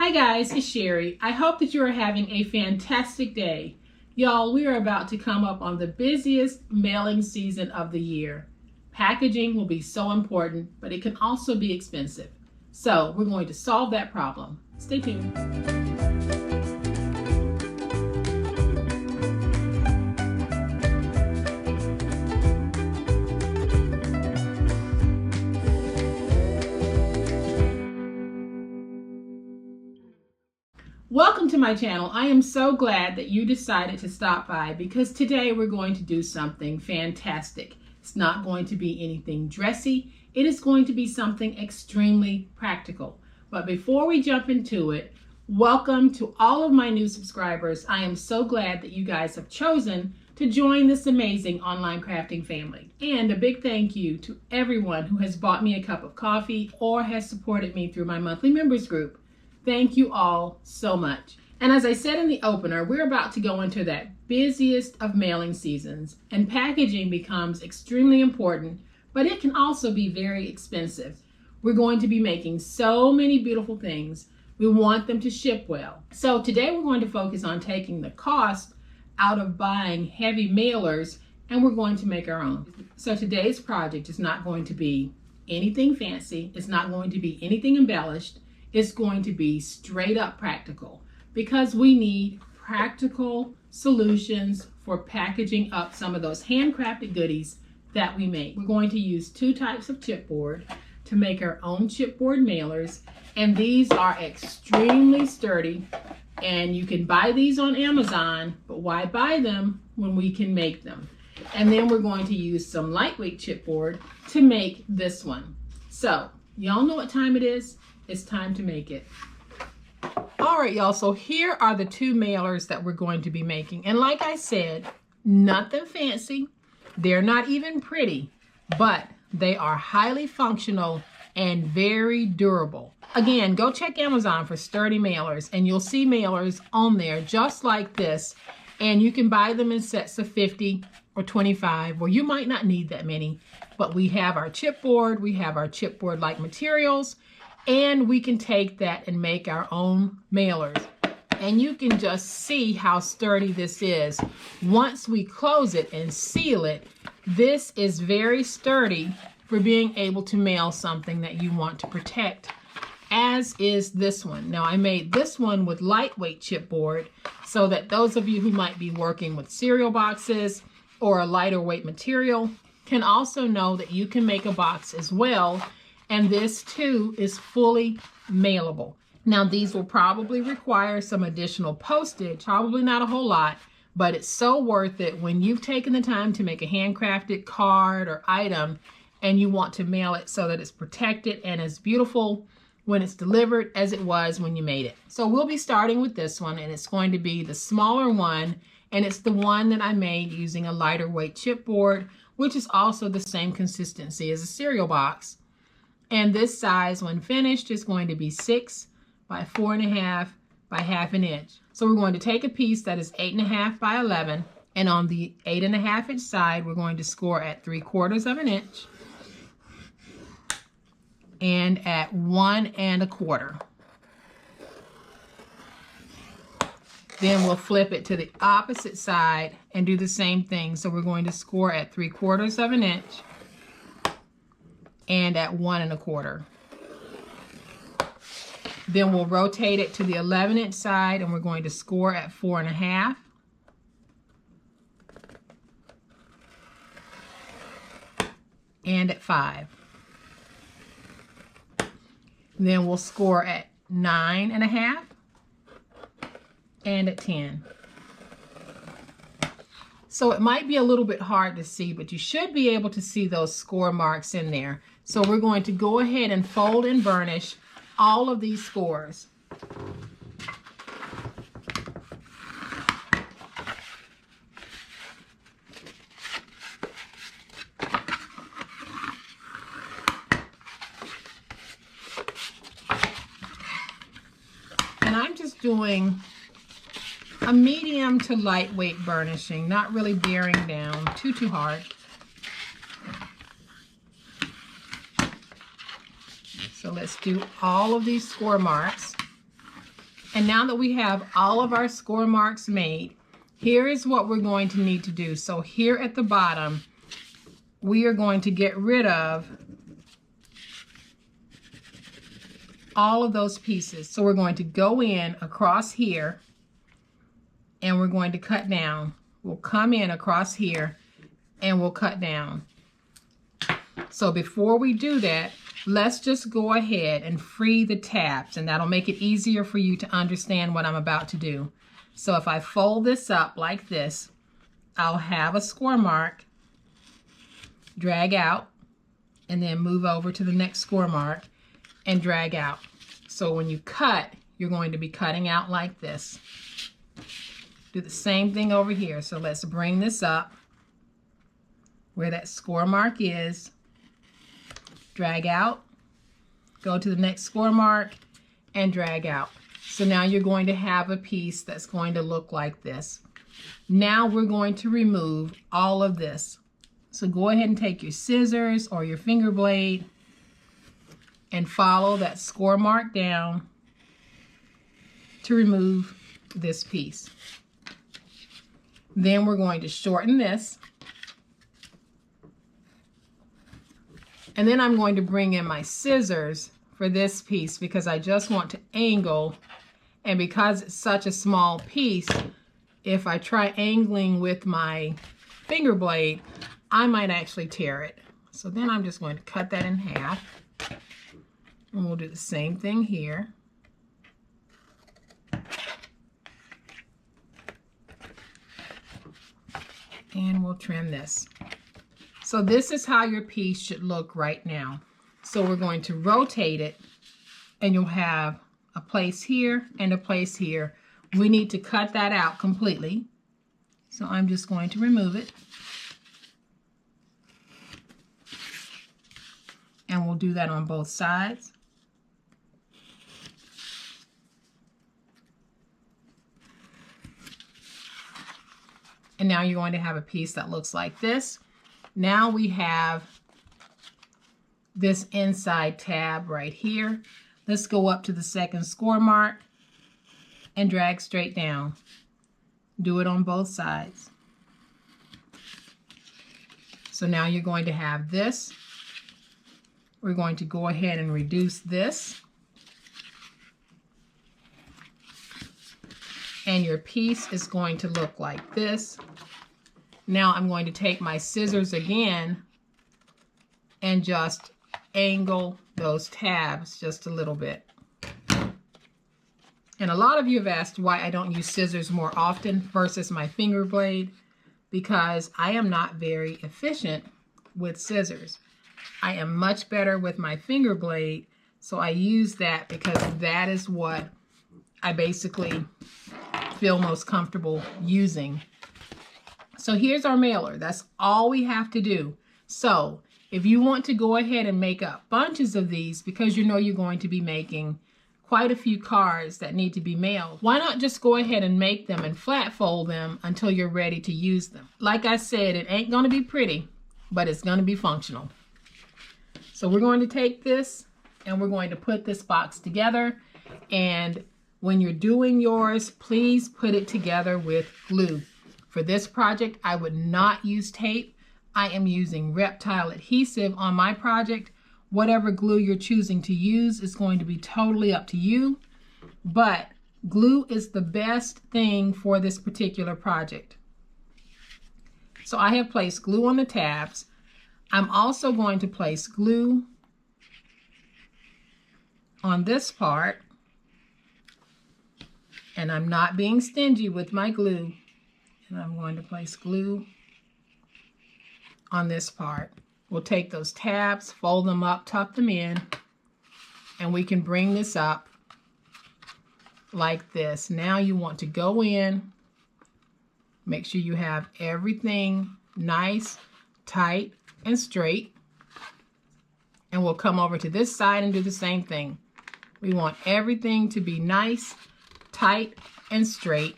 Hi guys, it's Sherry. I hope that you are having a fantastic day. Y'all, we are about to come up on the busiest mailing season of the year. Packaging will be so important, but it can also be expensive. So we're going to solve that problem. Stay tuned. Welcome to my channel. I am so glad that you decided to stop by because today we're going to do something fantastic. It's not going to be anything dressy. It is going to be something extremely practical. But before we jump into it, welcome to all of my new subscribers. I am so glad that you guys have chosen to join this amazing online crafting family. And a big thank you to everyone who has bought me a cup of coffee or has supported me through my monthly members group. Thank you all so much. And as I said in the opener, we're about to go into that busiest of mailing seasons, and packaging becomes extremely important, but it can also be very expensive. We're going to be making so many beautiful things. We want them to ship well. So today we're going to focus on taking the cost out of buying heavy mailers, and we're going to make our own. So today's project is not going to be anything fancy. It's not going to be anything embellished. It's going to be straight up practical because we need practical solutions for packaging up some of those handcrafted goodies that we make. We're going to use two types of chipboard to make our own chipboard mailers, and these are extremely sturdy, and you can buy these on Amazon, but why buy them when we can make them? And then we're going to use some lightweight chipboard to make this one. So y'all know what time it is? It's time to make it. All right, y'all, so here are the two mailers that we're going to be making. And like I said, nothing fancy. They're not even pretty, but they are highly functional and very durable. Again, go check Amazon for sturdy mailers, and you'll see mailers on there just like this. And you can buy them in sets of 50 or 25, or you might not need that many. But we have our chipboard, we have our chipboard-like materials, and we can take that and make our own mailers. And you can just see how sturdy this is. Once we close it and seal it, this is very sturdy for being able to mail something that you want to protect, as is this one. Now, I made this one with lightweight chipboard so that those of you who might be working with cereal boxes or a lighter weight material can also know that you can make a box as well. And this too is fully mailable. Now, these will probably require some additional postage, probably not a whole lot, but it's so worth it when you've taken the time to make a handcrafted card or item and you want to mail it so that it's protected and as beautiful when it's delivered as it was when you made it. So we'll be starting with this one, and it's going to be the smaller one, and it's the one that I made using a lighter weight chipboard, which is also the same consistency as a cereal box. And this size, when finished, is going to be 6 by 4.5 by 1/2 inch. So we're going to take a piece that is 8.5 by 11, and on the 8.5 inch side, we're going to score at 3/4 inch and at 1 1/4. Then we'll flip it to the opposite side and do the same thing. So we're going to score at 3/4 inch and at 1 1/4. Then we'll rotate it to the 11 inch side, and we're going to score at 4.5. And at 5. Then we'll score at 9.5 and at 10. So it might be a little bit hard to see, but you should be able to see those score marks in there. So we're going to go ahead and fold and burnish all of these scores. And I'm just doing a medium to lightweight burnishing, not really bearing down too hard. So let's do all of these score marks. And now that we have all of our score marks made, here is what we're going to need to do. So here at the bottom, we are going to get rid of all of those pieces. So we're going to go in across here and we're going to cut down. We'll come in across here and we'll cut down. So before we do that, let's just go ahead and free the tabs, and that'll make it easier for you to understand what I'm about to do. So if I fold this up like this, I'll have a score mark, drag out, and then move over to the next score mark and drag out. So when you cut, you're going to be cutting out like this. Do the same thing over here. So let's bring this up where that score mark is, drag out, go to the next score mark, and drag out. So now you're going to have a piece that's going to look like this. Now we're going to remove all of this. So go ahead and take your scissors or your finger blade and follow that score mark down to remove this piece. Then we're going to shorten this. And then I'm going to bring in my scissors for this piece because I just want to angle. And because it's such a small piece, if I try angling with my finger blade, I might actually tear it. So then I'm just going to cut that in half. And we'll do the same thing here. And we'll trim this. So this is how your piece should look right now. So we're going to rotate it and you'll have a place here and a place here. We need to cut that out completely. So I'm just going to remove it. And we'll do that on both sides. And now you're going to have a piece that looks like this. Now we have this inside tab right here. Let's go up to the second score mark and drag straight down. Do it on both sides. So now you're going to have this. We're going to go ahead and reduce this. And your piece is going to look like this. Now I'm going to take my scissors again and just angle those tabs just a little bit. And a lot of you have asked why I don't use scissors more often versus my finger blade, because I am not very efficient with scissors. I am much better with my finger blade, so I use that because that is what I basically feel most comfortable using. So here's our mailer. That's all we have to do. So if you want to go ahead and make up bunches of these because you know you're going to be making quite a few cards that need to be mailed, why not just go ahead and make them and flat fold them until you're ready to use them? Like I said, it ain't going to be pretty, but it's going to be functional. So we're going to take this and we're going to put this box together. And when you're doing yours, please put it together with glue. For this project, I would not use tape. I am using Reptile adhesive on my project. Whatever glue you're choosing to use is going to be totally up to you, but glue is the best thing for this particular project. So I have placed glue on the tabs. I'm also going to place glue on this part, and I'm not being stingy with my glue. And I'm going to place glue on this part. We'll take those tabs, fold them up, tuck them in, and we can bring this up like this. Now you want to go in, make sure you have everything nice, tight, and straight. And we'll come over to this side and do the same thing. We want everything to be nice, tight, and straight.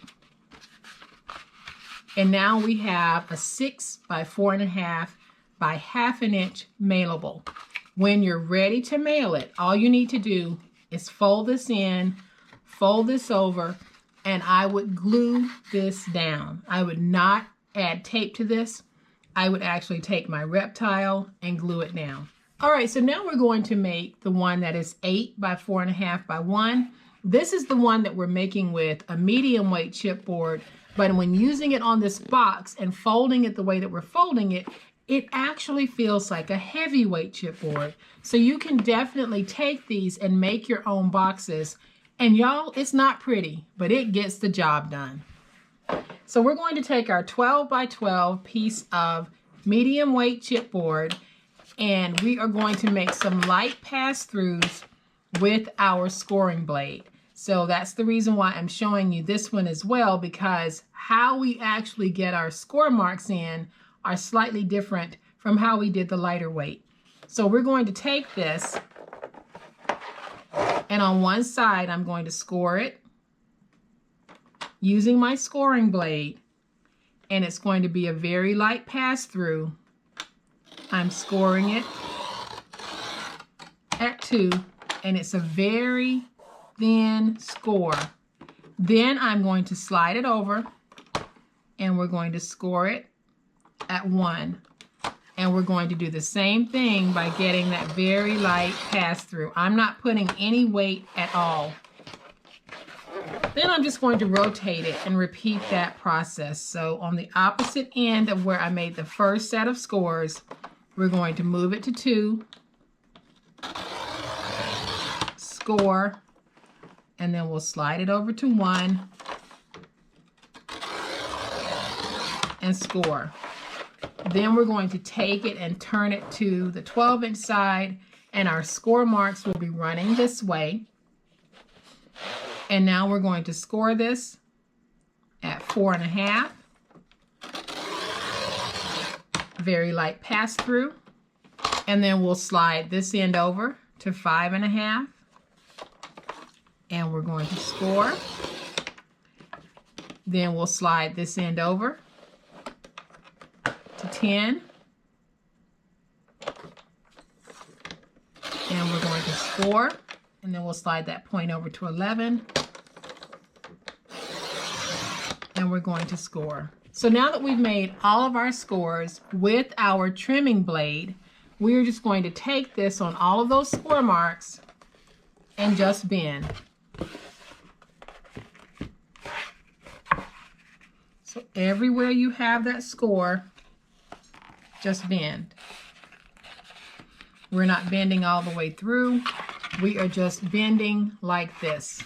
And now we have a 6 by 4.5 by 1/2 inch mailable. When you're ready to mail it, all you need to do is fold this in, fold this over, and I would glue this down. I would not add tape to this. I would actually take my reptile and glue it down. All right, so now we're going to make the one that is 8 by 4.5 by 1. This is the one that we're making with a medium weight chipboard, but when using it on this box and folding it the way that we're folding it, it actually feels like a heavyweight chipboard. So you can definitely take these and make your own boxes. And y'all, it's not pretty, but it gets the job done. So we're going to take our 12 by 12 piece of medium weight chipboard, and we are going to make some light pass-throughs with our scoring blade. So that's the reason why I'm showing you this one as well, because how we actually get our score marks in are slightly different from how we did the lighter weight. So we're going to take this, and on one side I'm going to score it using my scoring blade, and it's going to be a very light pass-through. I'm scoring it at 2, and it's a very thin score. Then I'm going to slide it over, and we're going to score it at 1. And we're going to do the same thing by getting that very light pass-through. I'm not putting any weight at all. Then I'm just going to rotate it and repeat that process. So on the opposite end of where I made the first set of scores, we're going to move it to 2, score, and then we'll slide it over to 1 and score. Then we're going to take it and turn it to the 12-inch side, and our score marks will be running this way. And now we're going to score this at 4.5. Very light pass through. And then we'll slide this end over to 5.5. And we're going to score. Then we'll slide this end over to 10. And we're going to score. And then we'll slide that point over to 11. And we're going to score. So now that we've made all of our scores with our trimming blade, we're just going to take this on all of those score marks and just bend. So everywhere you have that score, just bend. We're not bending all the way through. We are just bending like this.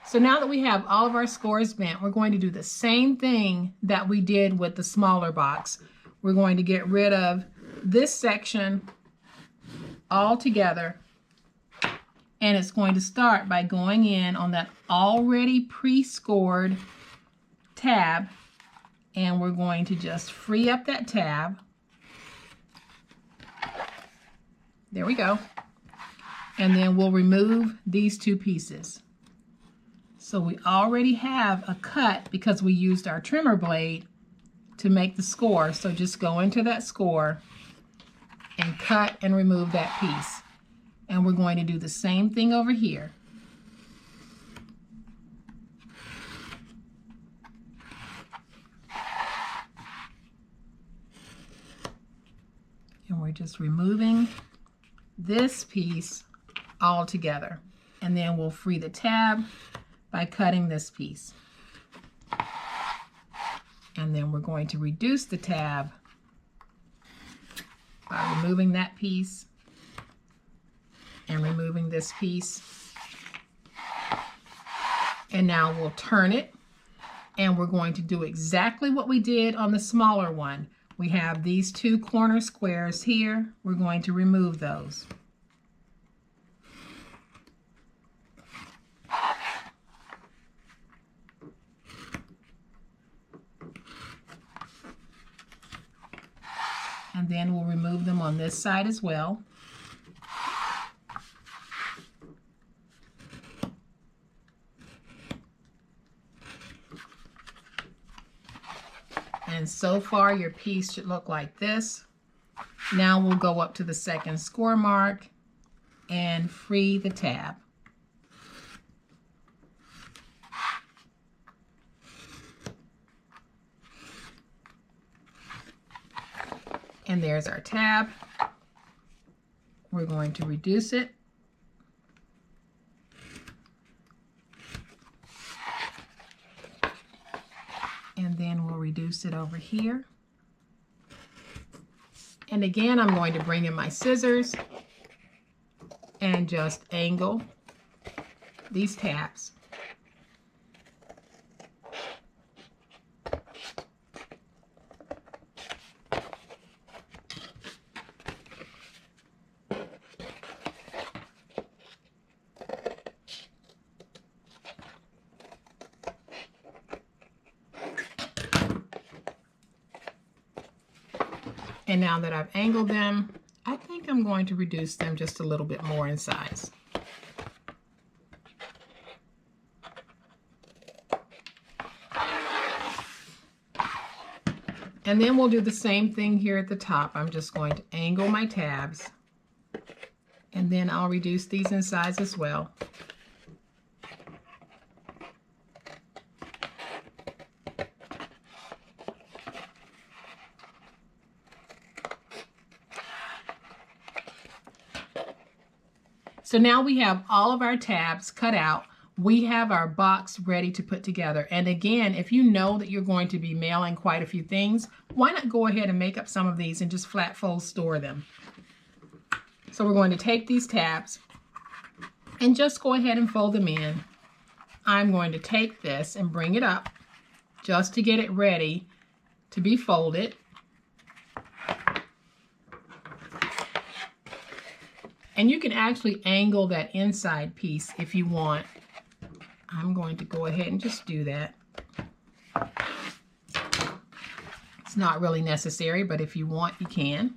So now that we have all of our scores bent, we're going to do the same thing that we did with the smaller box. We're going to get rid of this section all together, and it's going to start by going in on that already pre-scored tab, and we're going to just free up that tab. There we go. And then we'll remove these two pieces. So we already have a cut because we used our trimmer blade to make the score. So just go into that score and cut and remove that piece. And we're going to do the same thing over here. And we're just removing this piece all together. And then we'll free the tab by cutting this piece. And then we're going to reduce the tab by removing that piece and removing this piece. And now we'll turn it, and we're going to do exactly what we did on the smaller one. We have these two corner squares here. We're going to remove those. And then we'll remove them on this side as well. And so far your piece should look like this. Now we'll go up to the second score mark and free the tab. And there's our tab. We're going to reduce it. And then we'll reduce it over here. And again, I'm going to bring in my scissors and just angle these tabs. And now that I've angled them, I think I'm going to reduce them just a little bit more in size. And then we'll do the same thing here at the top. I'm just going to angle my tabs, and then I'll reduce these in size as well. So now we have all of our tabs cut out. We have our box ready to put together. And again, if you know that you're going to be mailing quite a few things, why not go ahead and make up some of these and just flat fold store them? So we're going to take these tabs and just go ahead and fold them in. I'm going to take this and bring it up just to get it ready to be folded. And you can actually angle that inside piece if you want. I'm going to go ahead and just do that. It's not really necessary, but if you want, you can.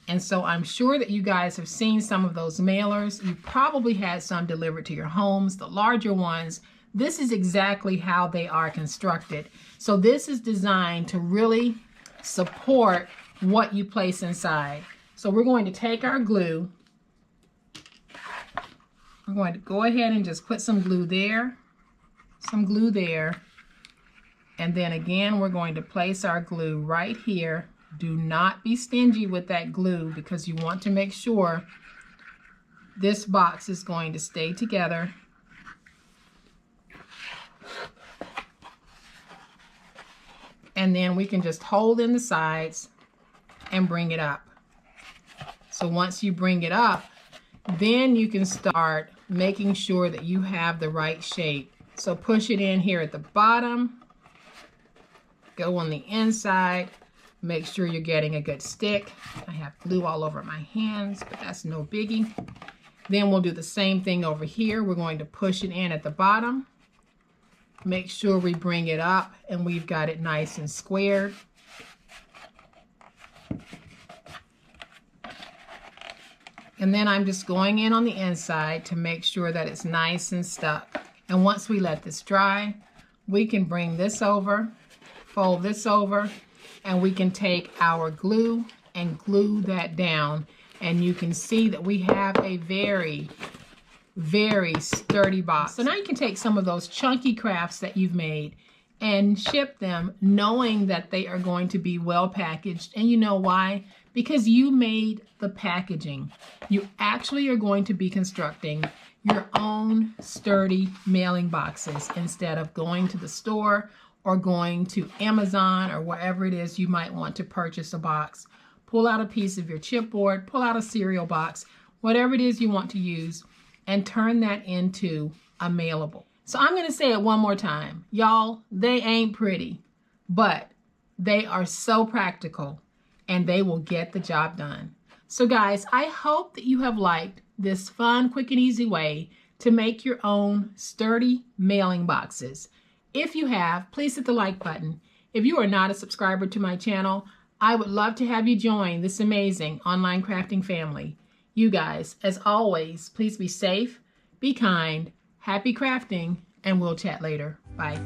And so I'm sure that you guys have seen some of those mailers. You probably had some delivered to your homes, the larger ones. This is exactly how they are constructed. So this is designed to really support what you place inside. So we're going to take our glue. We're going to go ahead and just put some glue there, and then again we're going to place our glue right here. Do not be stingy with that glue because you want to make sure this box is going to stay together. And then we can just hold in the sides and bring it up. So once you bring it up, then you can start making sure that you have the right shape. So push it in here at the bottom, go on the inside, make sure you're getting a good stick. I have glue all over my hands, but that's no biggie. Then we'll do the same thing over here. We're going to push it in at the bottom, make sure we bring it up and we've got it nice and squared. And then I'm just going in on the inside to make sure that it's nice and stuck. And once we let this dry, we can bring this over, fold this over, and we can take our glue and glue that down. And you can see that we have a very, very sturdy box. So now you can take some of those chunky crafts that you've made and ship them knowing that they are going to be well packaged. And you know why? Because you made the packaging. You actually are going to be constructing your own sturdy mailing boxes instead of going to the store or going to Amazon or wherever it is you might want to purchase a box. Pull out a piece of your chipboard, pull out a cereal box, whatever it is you want to use, and turn that into a mailable. So I'm going to say it one more time. Y'all, they ain't pretty, but they are so practical and they will get the job done. So guys, I hope that you have liked this fun, quick, and easy way to make your own sturdy mailing boxes. If you have, please hit the like button. If you are not a subscriber to my channel, I would love to have you join this amazing online crafting family. You guys, as always, please be safe, be kind, happy crafting, and we'll chat later. Bye.